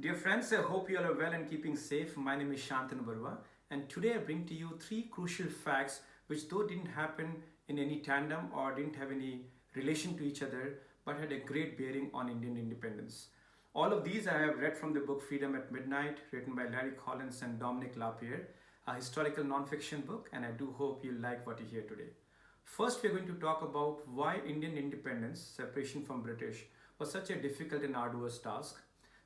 Dear friends, I hope you all are well and keeping safe. My name is Shantanu Barua, and today I bring to you three crucial facts which, though didn't happen in any tandem or didn't have any relation to each other, but had a great bearing on Indian independence. All of these I have read from the book Freedom at Midnight, written by Larry Collins and Dominic Lapierre, a historical non-fiction book, and I do hope you like what you hear today. First, we're going to talk about why Indian independence, separation from British, was such a difficult and arduous task.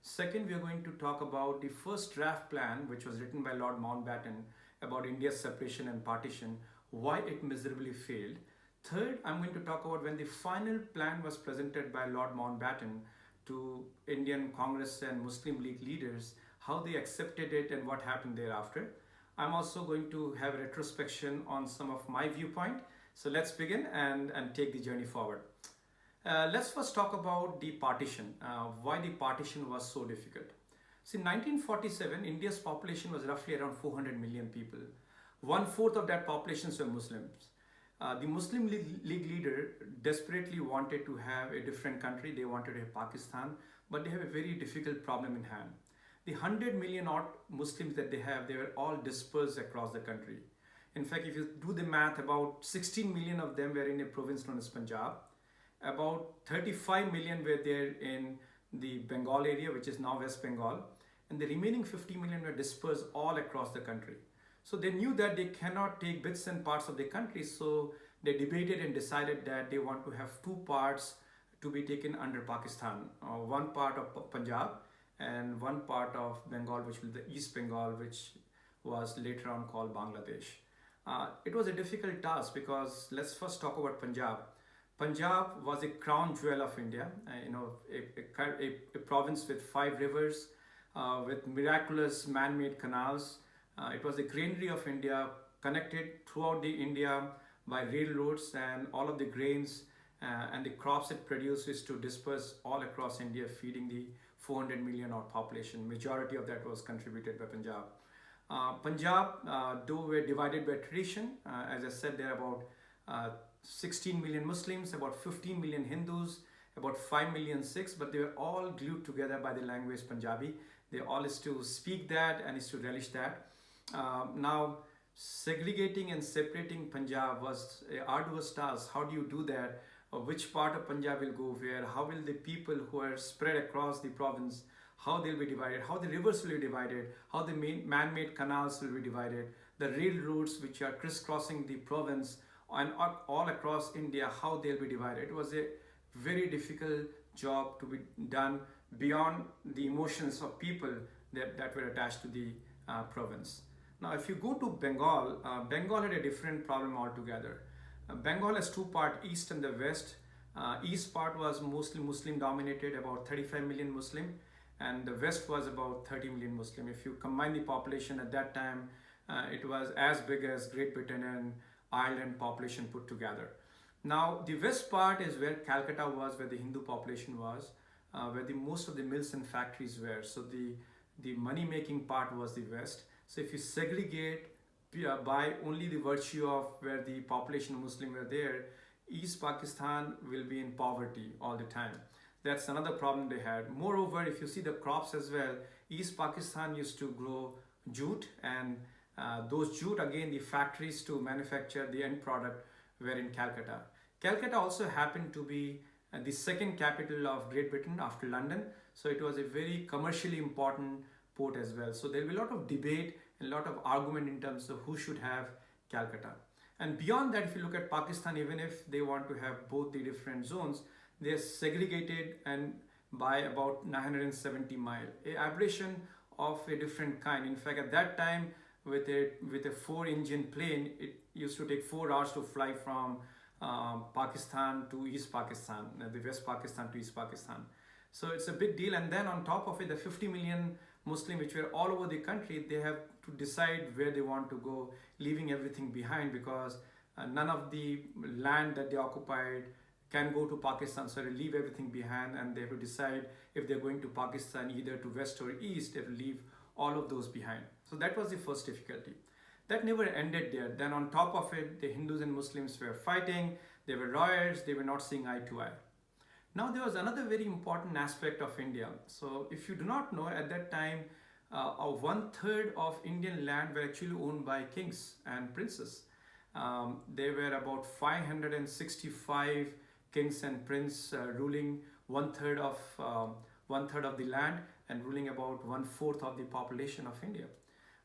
Second, we are going to talk about the first draft plan, which was written by Lord Mountbatten about India's separation and partition, why it miserably failed. Third, I'm going to talk about when the final plan was presented by Lord Mountbatten to Indian Congress and Muslim League leaders, how they accepted it and what happened thereafter. I'm also going to have a retrospection on some of my viewpoint. So let's begin and take the journey forward. Let's first talk about the partition, why the partition was so difficult. See, in 1947, India's population was roughly around 400 million people. One-fourth of that population were Muslims. The Muslim League leader desperately wanted to have a different country. They wanted to have Pakistan, but they have a very difficult problem in hand. The 100 million odd Muslims that they were all dispersed across the country. In fact, if you do the math, about 16 million of them were in a province known as Punjab. About 35 million were there in the Bengal area, which is now West Bengal, and the remaining 50 million were dispersed all across the country. So they knew that they cannot take bits and parts of the country, so they debated and decided that they want to have two parts to be taken under Pakistan, one part of Punjab and one part of Bengal, which was the East Bengal, which was later on called Bangladesh. It was a difficult task because let's first talk about Punjab. Punjab was a crown jewel of India, a province with 5 rivers, with miraculous man-made canals. It was the granary of India, connected throughout the India by railroads, and all of the grains and the crops it produced is to disperse all across India, feeding the 400 million odd population. Majority of that was contributed by Punjab. Punjab, though were divided by tradition, as I said, there are about 16 million Muslims, about 15 million Hindus, about 5 million Sikhs, but they were all glued together by the language Punjabi. They all is to speak that and is to relish that. Now, segregating and separating Punjab was an arduous task. How do you do that? Which part of Punjab will go where? How will the people who are spread across the province, how they'll be divided, how the rivers will be divided, how the man-made canals will be divided, the railroads which are crisscrossing the province, and all across India, how they'll be divided. It was a very difficult job to be done beyond the emotions of people that were attached to the province. Now, if you go to Bengal, Bengal had a different problem altogether. Bengal has two parts, east and the west. East part was mostly Muslim dominated, about 35 million Muslim, and the west was about 30 million Muslim. If you combine the population at that time, it was as big as Great Britain and Ireland population put together. Now, the west part is where Calcutta was, where the Hindu population was, where the most of the mills and factories were. So the money-making part was the west. So if you segregate by only the virtue of where the population of Muslim were there, East Pakistan will be in poverty all the time. That's another problem they had. Moreover, if you see the crops as well, East Pakistan used to grow jute, and those jute, again, the factories to manufacture the end product were in Calcutta. Calcutta also happened to be the second capital of Great Britain after London, so it was a very commercially important port as well. So there will be a lot of debate and a lot of argument in terms of who should have Calcutta. And beyond that, if you look at Pakistan, even if they want to have both the different zones, they're segregated and by about 970 miles, an aberration of a different kind. In fact, at that time, with a 4-engine plane, it used to take 4 hours to fly from Pakistan to East Pakistan, the West Pakistan to East Pakistan. So it's a big deal. And then on top of it, the 50 million Muslim, which were all over the country, they have to decide where they want to go, leaving everything behind, because none of the land that they occupied can go to Pakistan. So they leave everything behind, and they have to decide if they're going to Pakistan, either to west or east. They have to leave all of those behind. So that was the first difficulty. That never ended there. Then on top of it, the Hindus and Muslims were fighting. There were riots. They were not seeing eye to eye. Now, there was another very important aspect of India. So, if you do not know, at that time, one third of Indian land were actually owned by kings and princes. There were about 565 kings and princes ruling one third of the land and ruling about one fourth of the population of India.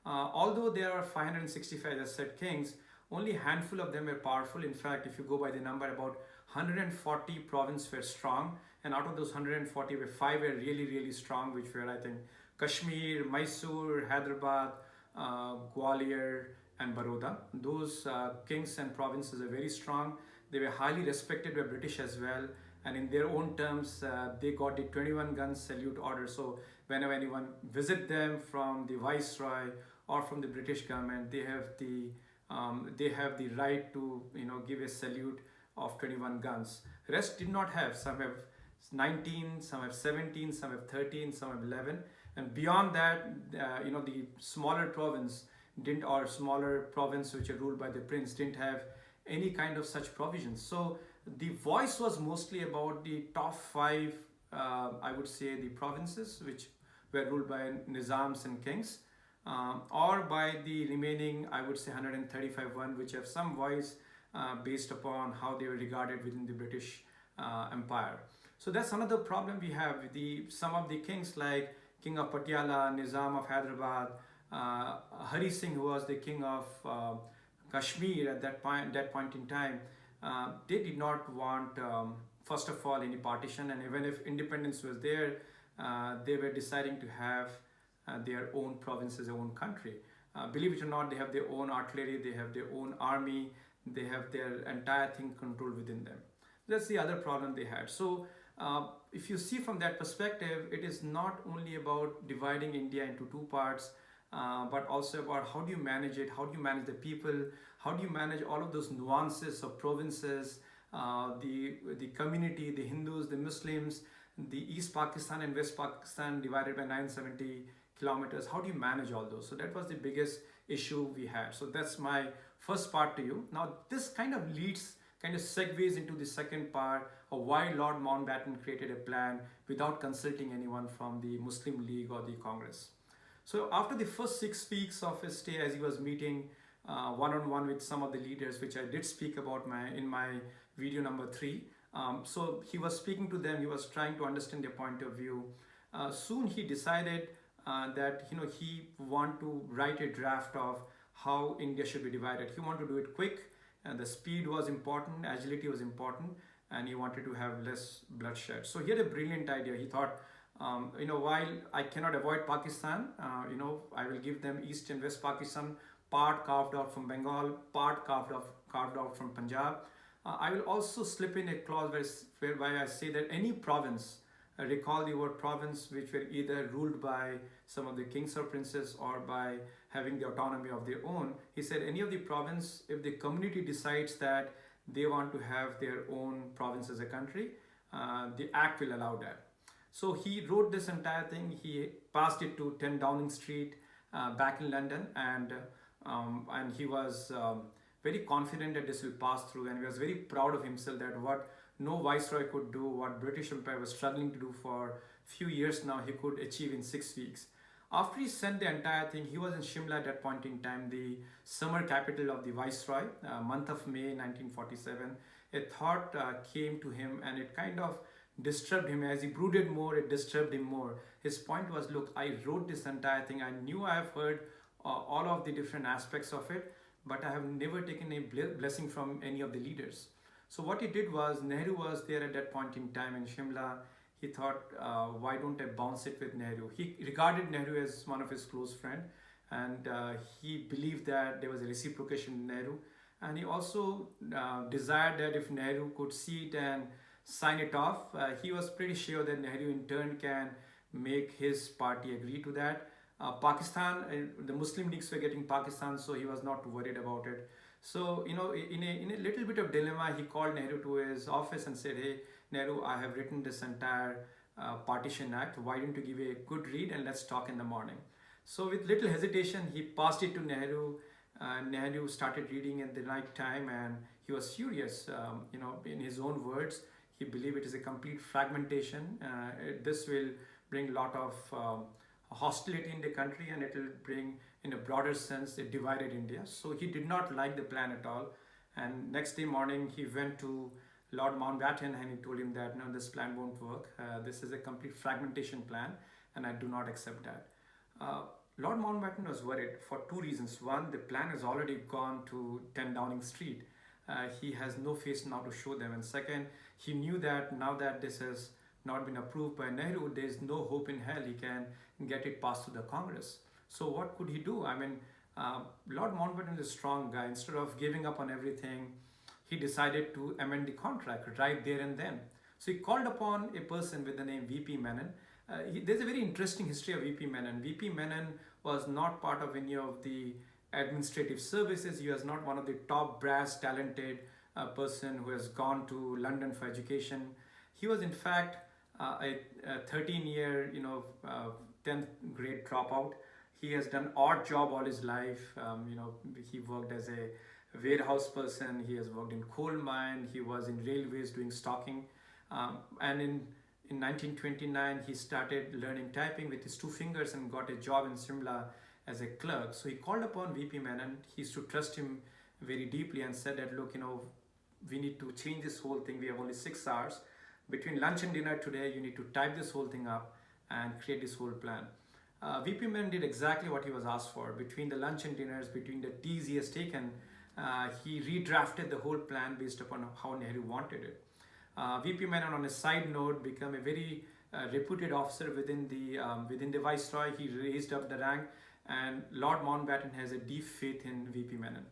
Although there are 565, as I said, kings, only a handful of them were powerful. In fact, if you go by the number, about 140 provinces were strong, and out of those 140, five were really, really strong, which were, I think, Kashmir, Mysore, Hyderabad, Gwalior, and Baroda. Those kings and provinces are very strong. They were highly respected by British as well, and in their own terms, they got the 21 gun salute order. So whenever anyone visit them from the viceroy or from the British government, they have the right to give a salute of 21 guns. Rest did not have. Some have 19, some have 17, some have 13, some have 11, and beyond that, the smaller province didn't, or smaller province which are ruled by the prince, didn't have any kind of such provisions. So the voice was mostly about the top five, I would say, the provinces which were ruled by nizams and kings, or by the remaining, I would say, 135 one, which have some voice based upon how they were regarded within the British Empire. So that's another problem we have with some of the kings, like King of Patiala, Nizam of Hyderabad, Hari Singh, who was the king of Kashmir at that point in time. They did not want, first of all, any partition, and even if independence was there, they were deciding to have their own provinces, their own country. Believe it or not, they have their own artillery, they have their own army, they have their entire thing controlled within them. That's the other problem they had. So if you see from that perspective, it is not only about dividing India into two parts, but also about how do you manage it, how do you manage the people, how do you manage all of those nuances of provinces, the community, the Hindus, the Muslims, the East Pakistan and West Pakistan divided by 970 kilometers. How do you manage all those? So that was the biggest issue we had. So that's my first part to you. Now this kind of segues into the second part of why Lord Mountbatten created a plan without consulting anyone from the Muslim League or the Congress. So after the first 6 weeks of his stay, as he was meeting one-on-one with some of the leaders, which I did speak about in my video number 3. So he was speaking to them, he was trying to understand their point of view. Soon he decided that he want to write a draft of how India should be divided. He wanted to do it quick, and the speed was important, agility was important, and he wanted to have less bloodshed. So he had a brilliant idea. He thought, while I cannot avoid Pakistan, I will give them East and West Pakistan, part carved out from Bengal, part carved out from Punjab. I will also slip in a clause whereby I say that any province, recall the word province, which were either ruled by some of the kings or princes or by having the autonomy of their own. He said any of the province, if the community decides that they want to have their own province as a country, the act will allow that. So he wrote this entire thing. He passed it to 10 Downing Street back in London, and he was very confident that this will pass through, and he was very proud of himself that what no viceroy could do, what British Empire was struggling to do for few years now, he could achieve in 6 weeks. After he sent the entire thing, he was in Shimla at that point in time, the summer capital of the viceroy, month of May 1947. A thought came to him, and it kind of disturbed him. As he brooded more, it disturbed him more. His point was, look, I wrote this entire thing. I knew I have heard all of the different aspects of it, but I have never taken a blessing from any of the leaders. So what he did was, Nehru was there at that point in time in Shimla. He thought, why don't I bounce it with Nehru? He regarded Nehru as one of his close friends, and he believed that there was a reciprocation in Nehru. And he also desired that if Nehru could see it and sign it off, he was pretty sure that Nehru in turn can make his party agree to that. Pakistan, the Muslim leagues were getting Pakistan, so he was not worried about it. So, in a little bit of dilemma, he called Nehru to his office and said, hey, Nehru, I have written this entire Partition Act. Why don't you give a good read and let's talk in the morning? So with little hesitation, he passed it to Nehru. Nehru started reading at the night time, and he was furious. In his own words, He believed it is a complete fragmentation. This will bring a lot of hostility in the country, and it will bring, in a broader sense, a divided India. So he did not like the plan at all. And next day morning, he went to Lord Mountbatten and he told him that no, this plan won't work. This is a complete fragmentation plan, and I do not accept that. Uh, Lord Mountbatten was worried for two reasons. One, the plan has already gone to 10 Downing Street. He has no face now to show them. And second, he knew that now that this has not been approved by Nehru, there is no hope in hell he can get it passed through the Congress. So what could he do? I mean, Lord Mountbatten is a strong guy. Instead of giving up on everything, he decided to amend the contract right there and then. So he called upon a person with the name VP Menon. There's a very interesting history of VP Menon. VP Menon was not part of any of the administrative services. He was not one of the top brass talented person who has gone to London for education. He was in fact a 13-year, 10th grade dropout. He has done odd job all his life. He worked as a warehouse person. He has worked in coal mine. He was in railways doing stocking. And in 1929, he started learning typing with his two fingers and got a job in Simla as a clerk. So he called upon VP Menon. He used to trust him very deeply and said that, look, we need to change this whole thing. We have only 6 hours. Between lunch and dinner today, you need to type this whole thing up and create this whole plan. VP Menon did exactly what he was asked for. Between the lunch and dinners, between the teas he has taken, he redrafted the whole plan based upon how Nehru wanted it. VP Menon, on a side note, became a very reputed officer within the Viceroy. He raised up the rank, and Lord Mountbatten has a deep faith in VP Menon.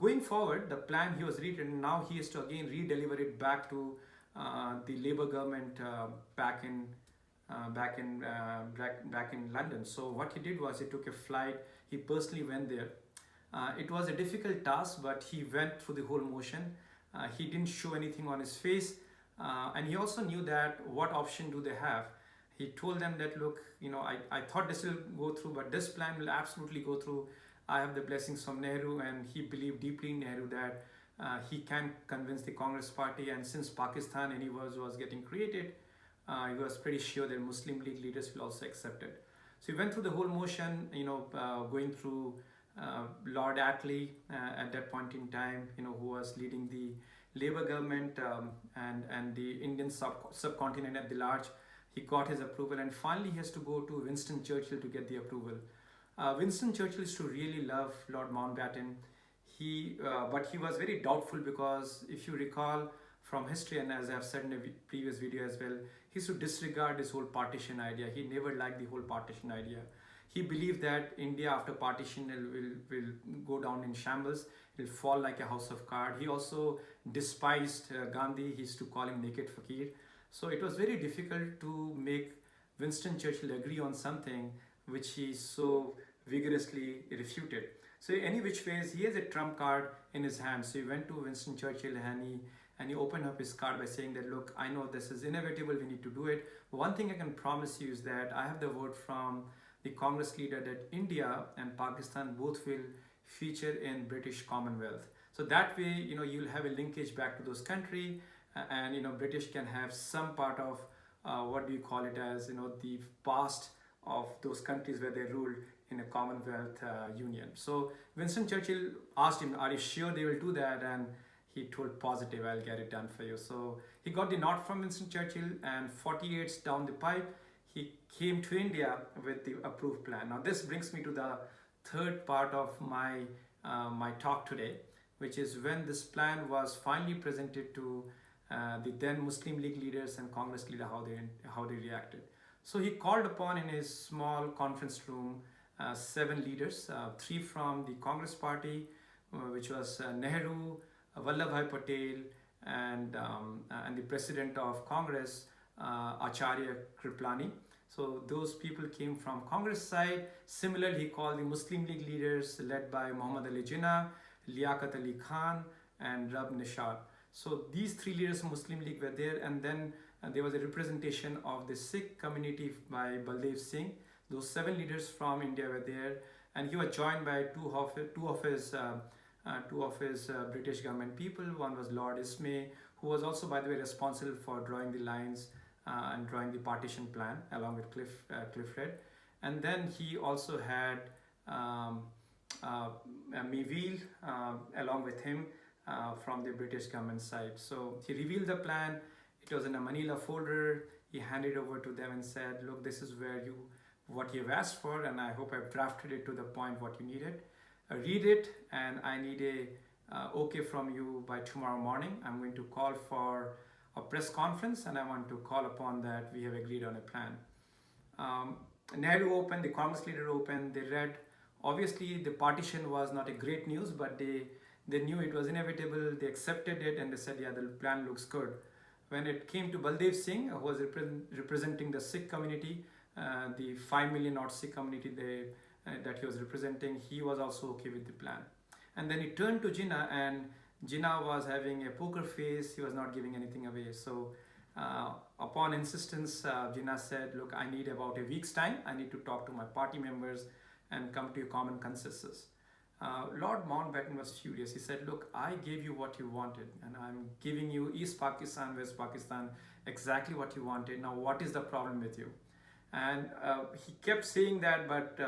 Going forward, the plan he was written, now he has to again re-deliver it back to the Labour government back in London. So what he did was he took a flight. He personally went there. It was a difficult task, but he went through the whole motion. He didn't show anything on his face, and he also knew that what option do they have. He told them that, look, I thought this will go through, but this plan will absolutely go through. I have the blessings from Nehru, and he believed deeply in Nehru that he can convince the Congress party. And since Pakistan and he was getting created, he was pretty sure that Muslim League leaders will also accept it. So he went through the whole motion, going through Lord Attlee at that point in time, who was leading the Labour government and the Indian subcontinent at the large. He got his approval, and finally he has to go to Winston Churchill to get the approval. Winston Churchill used to really love Lord Mountbatten. But he was very doubtful because if you recall from history, and as I've said in a previous video as well, he used to disregard this whole partition idea. He never liked the whole partition idea. He believed that India after partition will go down in shambles. It will fall like a house of cards. He also despised Gandhi. He used to call him naked fakir. So it was very difficult to make Winston Churchill agree on something which he so vigorously refuted. So any which ways, he has a trump card in his hand. So he went to Winston Churchill and he opened up his card by saying that, look, I know this is inevitable, we need to do it. But one thing I can promise you is that I have the word from the Congress leader that India and Pakistan both will feature in British Commonwealth. So that way, you'll have a linkage back to those countries, and British can have some part of what do you call it as, the past of those countries where they ruled in a Commonwealth union. So Winston Churchill asked him, are you sure they will do that? And he told, positive, I'll get it done for you. So he got the nod from Winston Churchill, and 48 down the pipe, he came to India with the approved plan. Now this brings me to the third part of my talk today, which is when this plan was finally presented to the then Muslim League leaders and Congress leader, how they reacted. So he called upon in his small conference room 7 leaders, 3 from the Congress party, which was Nehru, Vallabhbhai Patel, and the president of Congress, Acharya Kripalani. So those people came from Congress side. Similarly, he called the Muslim League leaders led by Muhammad Ali Jinnah, Liaquat Ali Khan, and Rab Nishad. So these 3 leaders of Muslim League were there, and then there was a representation of the Sikh community by Baldev Singh. Those 7 leaders from India were there, and he was joined by two of his British government people. One was Lord Ismay, who was also, by the way, responsible for drawing the lines and drawing the partition plan along with Clifford. And then he also had Meville along with him from the British government side. So he revealed the plan. It was in a manila folder. He handed it over to them and said, look, this is what you've asked for, and I hope I've drafted it to the point what you needed. Read it, and I need a okay from you by tomorrow morning. I'm going to call for a press conference, and I want to call upon that we have agreed on a plan. Nehru opened, the Congress leader opened, they read. Obviously, the partition was not a great news, but they knew it was inevitable. They accepted it, and they said, yeah, the plan looks good. When it came to Baldev Singh, who was representing the Sikh community, the 5 million odd Sikh community that he was representing, he was also okay with the plan. And then he turned to Jinnah, and Jinnah was having a poker face. He was not giving anything away. So upon insistence, Jinnah said, look, I need about a week's time. I need to talk to my party members and come to a common consensus. Lord Mountbatten was furious. He said, look, I gave you what you wanted, and I'm giving you East Pakistan, West Pakistan, exactly what you wanted. Now, what is the problem with you? And he kept saying that, but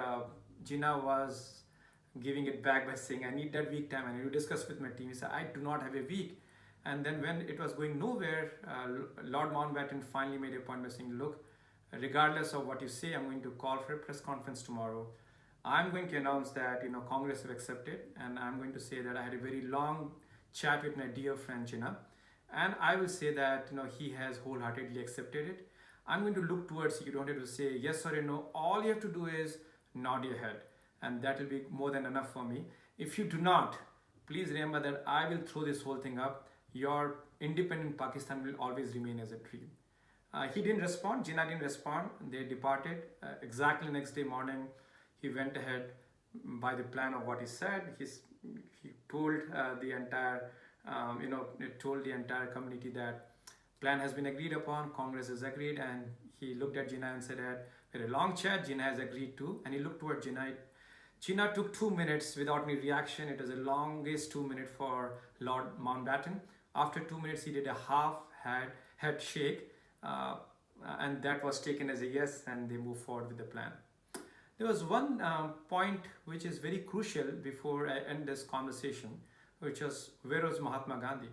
Jinnah was giving it back by saying, I need that week time. I need to discuss with my team. He said, I do not have a week. And then when it was going nowhere, Lord Mountbatten finally made a point by saying, look, regardless of what you say, I'm going to call for a press conference tomorrow. I'm going to announce that Congress have accepted, and I'm going to say that I had a very long chat with my dear friend Jinnah, and I will say that he has wholeheartedly accepted it. I'm going to look towards you. You don't have to say yes or a no. All you have to do is nod your head, and that will be more than enough for me. If you do not, please remember that I will throw this whole thing up. Your independent Pakistan will always remain as a dream. He didn't respond. Jinnah didn't respond. They departed. Exactly next day morning, he went ahead by the plan of what he said. He told the entire, told the entire community that plan has been agreed upon. Congress has agreed, and he looked at Jinnah and said that we had a long chat. Jinnah has agreed to, and he looked toward Jinnah. Jinnah took 2 minutes without any reaction. It was the longest 2 minutes for Lord Mountbatten. After 2 minutes, he did a half head shake, and that was taken as a yes, and they moved forward with the plan. There was one point which is very crucial before I end this conversation, which was, where was Mahatma Gandhi?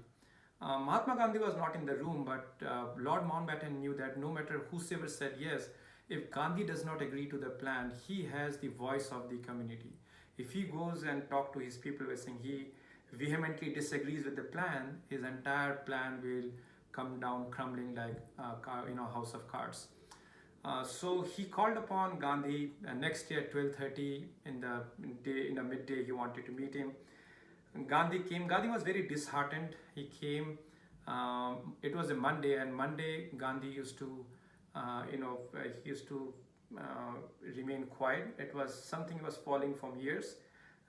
Mahatma Gandhi was not in the room, but Lord Mountbatten knew that no matter whosoever said yes, if Gandhi does not agree to the plan, he has the voice of the community. If he goes and talks to his people by saying he vehemently disagrees with the plan, his entire plan will come down crumbling like house of cards. So he called upon Gandhi next day at 12:30 in the midday. He wanted to meet him. Gandhi came. Gandhi was very disheartened. He came. It was a Monday, and Monday Gandhi used to, remain quiet. It was something he was following from years,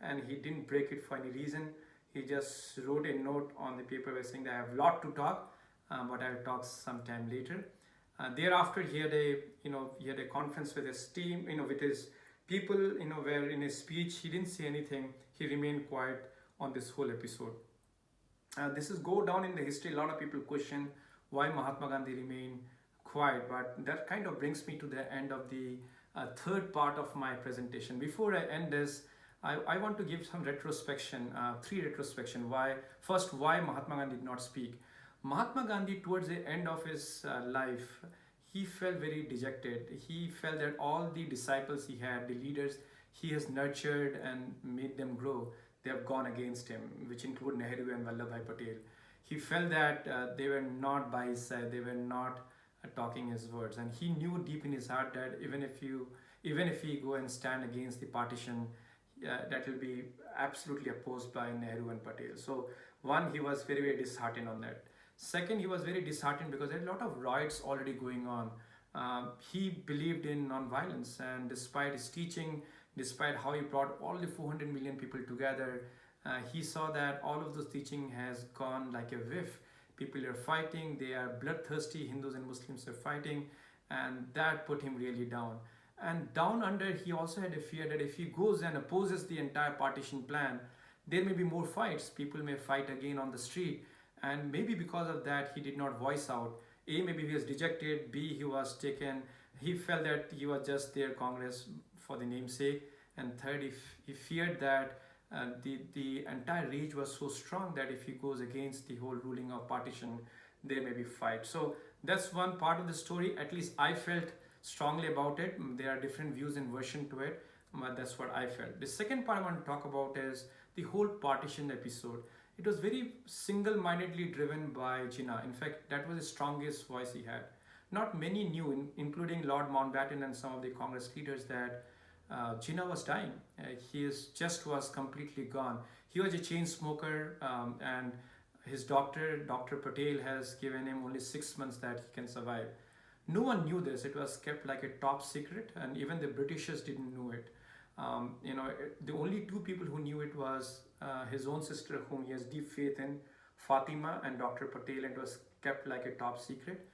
and he didn't break it for any reason. He just wrote a note on the paper saying that I have a lot to talk, but I'll talk sometime later. Thereafter, he had a conference with his team, with his people, where in his speech he didn't say anything. He remained quiet on this whole episode. This is go down in the history. A lot of people question why Mahatma Gandhi remained quiet, but that kind of brings me to the end of the third part of my presentation. Before I end this, I want to give some retrospection, three retrospection. Why Mahatma Gandhi did not speak. Mahatma Gandhi, towards the end of his life, he felt very dejected. He felt that all the disciples he had, the leaders he has nurtured and made them grow, they have gone against him, which include Nehru and Vallabhbhai Patel. He felt that they were not by his side, they were not talking his words, and he knew deep in his heart that even if he go and stand against the partition, that will be absolutely opposed by Nehru and Patel. So one, he was very, very disheartened on that. Second, he was very disheartened because there are a lot of riots already going on. He believed in non-violence, and despite his teaching, despite how he brought all the 400 million people together, he saw that all of those teaching has gone like a whiff. People are fighting, they are bloodthirsty, Hindus and Muslims are fighting, and that put him really down. And down under, he also had a fear that if he goes and opposes the entire partition plan, there may be more fights. People may fight again on the street, and maybe because of that he did not voice out. A, maybe he was dejected. B, he was taken. He felt that he was just there Congress for the namesake. And third, he feared that the entire rage was so strong that if he goes against the whole ruling of partition, there may be fight. So that's one part of the story. At least I felt strongly about it. There are different views and version to it, but that's what I felt. The second part I want to talk about is the whole partition episode. It was very single-mindedly driven by Jinnah. In fact, that was the strongest voice he had. Not many knew, including Lord Mountbatten and some of the Congress leaders, that Jinnah was dying. His chest was completely gone. He was a chain smoker, and his doctor, Dr. Patel, has given him only 6 months that he can survive. No one knew this. It was kept like a top secret, and even the Britishers didn't know it. The only two people who knew it was his own sister, whom he has deep faith in, Fatima, and Dr. Patel, and it was kept like a top secret.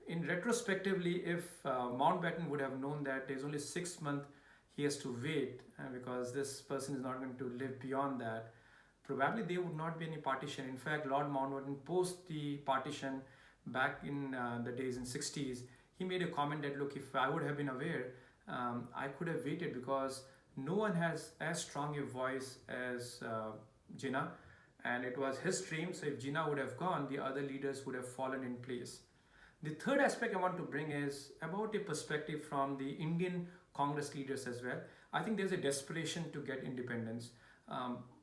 In retrospectively, if Mountbatten would have known that there's only 6 months he has to wait because this person is not going to live beyond that, probably there would not be any partition. In fact, Lord Mountbatten, post the partition back in the days in 60s, he made a comment that, look, if I would have been aware, I could have waited, because no one has as strong a voice as Jinnah, and it was his dream. So if Jinnah would have gone, the other leaders would have fallen in place. The third aspect I want to bring is about a perspective from the Indian Congress leaders as well. I think there's a desperation to get independence.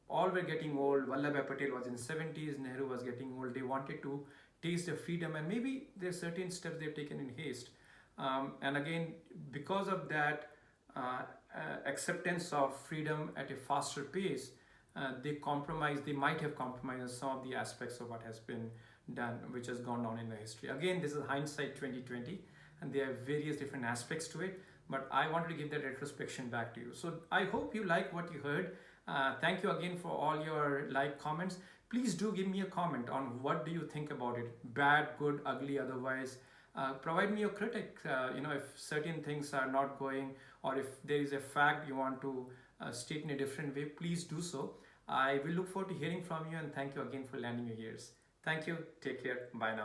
All were getting old. Vallabhbhai Patel was in 70s, Nehru was getting old. They wanted to taste their freedom, and maybe there's certain steps they've taken in haste. And again, because of that acceptance of freedom at a faster pace, they might have compromised some of the aspects of what has been done, which has gone on in the history. Again, this is hindsight 2020, and there are various different aspects to it, but I wanted to give that retrospection back to you. So I hope you like what you heard. Thank you again for all your comments. Please do give me a comment on what do you think about it. Bad, good, ugly, otherwise. Provide me your critic. If certain things are not going, or if there is a fact you want to state in a different way, please do so. I will look forward to hearing from you, and thank you again for lending your ears. Thank you. Take care. Bye now.